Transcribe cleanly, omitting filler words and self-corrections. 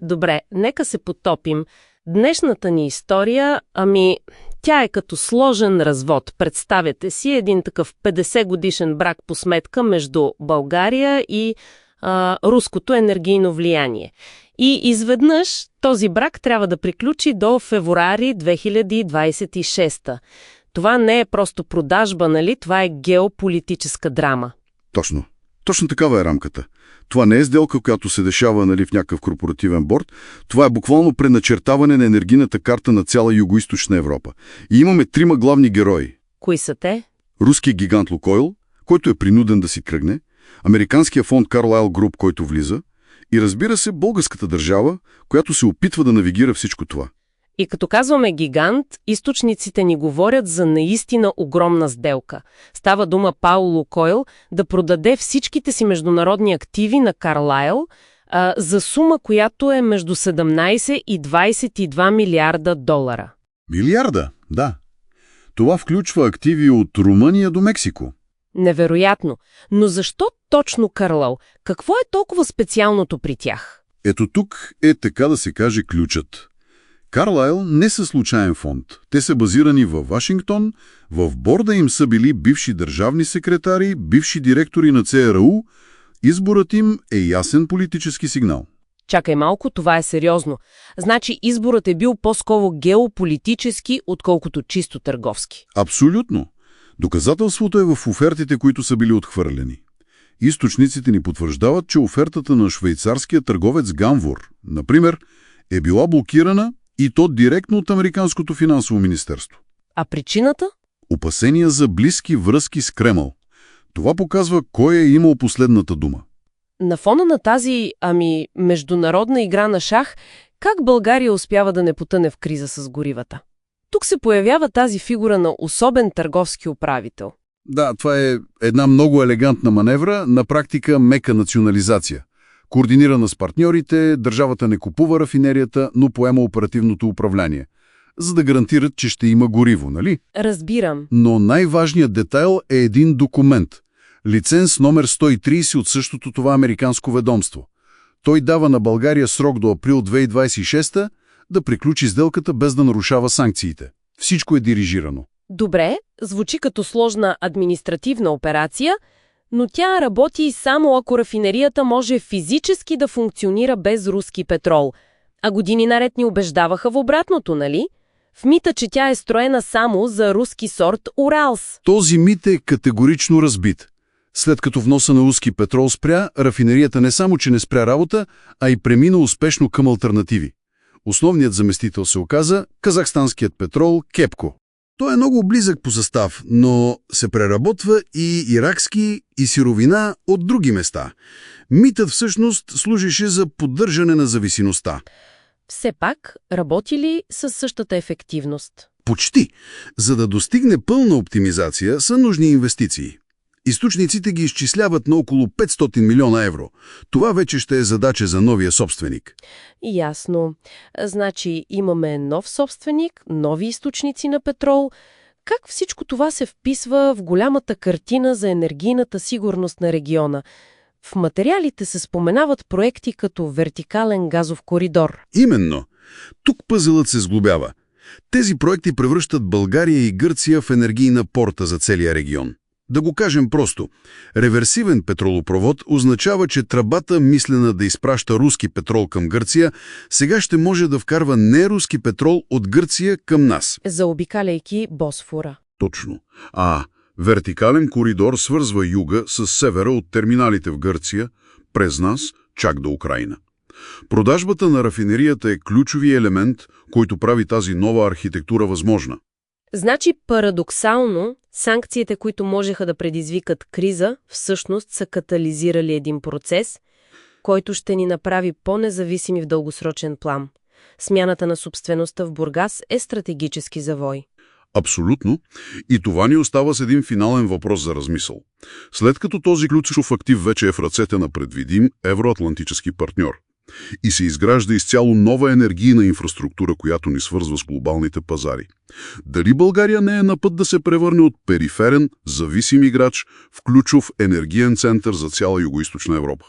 Добре, нека се потопим. Днешната ни история, тя е като сложен развод. Представете си един такъв 50-годишен брак по сметка между България и руското енергийно влияние. И изведнъж този брак трябва да приключи до февруари 2026. Това не е просто продажба, нали? Това е геополитическа драма. Точно. Точно такава е рамката. Това не е сделка, която се дешава, нали, в някакъв корпоративен борд. Това е буквално преначертаване на енергийната карта на цяла Югоизточна Европа. И имаме трима главни герои. Кои са те? Руският гигант Лукойл, който е принуден да си тръгне, американския фонд Carlyle Group, който влиза, и разбира се, българската държава, която се опитва да навигира всичко това. И като казваме гигант, източниците ни говорят за наистина огромна сделка. Става дума Паул Лукойл да продаде всичките си международни активи на Carlyle за сума, която е между 17 и 22 милиарда долара. Милиарда, да. Това включва активи от Румъния до Мексико. Невероятно. Но защо точно Carlyle? Какво е толкова специалното при тях? Ето тук е, така да се каже, ключът. Carlyle не са случайен фонд. Те са базирани във Вашингтон, в борда им са били бивши държавни секретари, бивши директори на ЦРУ. Изборът им е ясен политически сигнал. Чакай малко, това е сериозно. Значи изборът е бил по-скоро геополитически, отколкото чисто търговски. Абсолютно. Доказателството е в офертите, които са били отхвърлени. Източниците ни потвърждават, че офертата на швейцарския търговец Ганвор, например, е била блокирана и то директно от Американското финансово министерство. А причината? Опасения за близки връзки с Кремъл. Това показва кой е имал последната дума. На фона на тази, международна игра на шах, как България успява да не потъне в криза с горивата? Тук се появява тази фигура на особен търговски управител. Да, това е една много елегантна маневра, на практика мека национализация. Координирана с партньорите, държавата не купува рафинерията, но поема оперативното управление, за да гарантират, че ще има гориво, нали? Разбирам. Но най-важният детайл е един документ. Лиценз номер 130 от същото това американско ведомство. Той дава на България срок до април 2026 да приключи сделката без да нарушава санкциите. Всичко е дирижирано. Добре, звучи като сложна административна операция, но тя работи само ако рафинерията може физически да функционира без руски петрол. А години наред ни убеждаваха в обратното, нали? В мита, че тя е строена само за руски сорт Уралс. Този мит е категорично разбит. След като вноса на руски петрол спря, рафинерията не само, че не спря работа, а и премина успешно към алтернативи. Основният заместител се оказа казахстанският петрол Кепко. Той е много близък по състав, но се преработва и иракски, и сировина от други места. Митът всъщност служеше за поддържане на зависимостта. Все пак, работи ли със същата ефективност? Почти. За да достигне пълна оптимизация са нужни инвестиции. Източниците ги изчисляват на около 500 милиона евро. Това вече ще е задача за новия собственик. Ясно. Значи имаме нов собственик, нови източници на петрол. Как всичко това се вписва в голямата картина за енергийната сигурност на региона? В материалите се споменават проекти като вертикален газов коридор. Именно. Тук пъзълът се сглобява. Тези проекти превръщат България и Гърция в енергийна порта за целия регион. Да го кажем просто, реверсивен петролопровод означава, че тръбата, мислена да изпраща руски петрол към Гърция, сега ще може да вкарва неруски петрол от Гърция към нас. Заобикаляйки Босфора. Точно. Вертикален коридор свързва юга с севера от терминалите в Гърция, през нас, чак до Украйна. Продажбата на рафинерията е ключови елемент, който прави тази нова архитектура възможна. Значи, парадоксално, санкциите, които можеха да предизвикат криза, всъщност са катализирали един процес, който ще ни направи по-независими в дългосрочен план. Смяната на собствеността в Бургас е стратегически завой. Абсолютно. И това ни остава с един финален въпрос за размисъл. След като този ключов актив вече е в ръцете на предвидим евроатлантически партньор и се изгражда изцяло нова енергийна инфраструктура, която ни свързва с глобалните пазари, дали България не е на път да се превърне от периферен, зависим играч в ключов енергиен център за цяла Югоизточна Европа?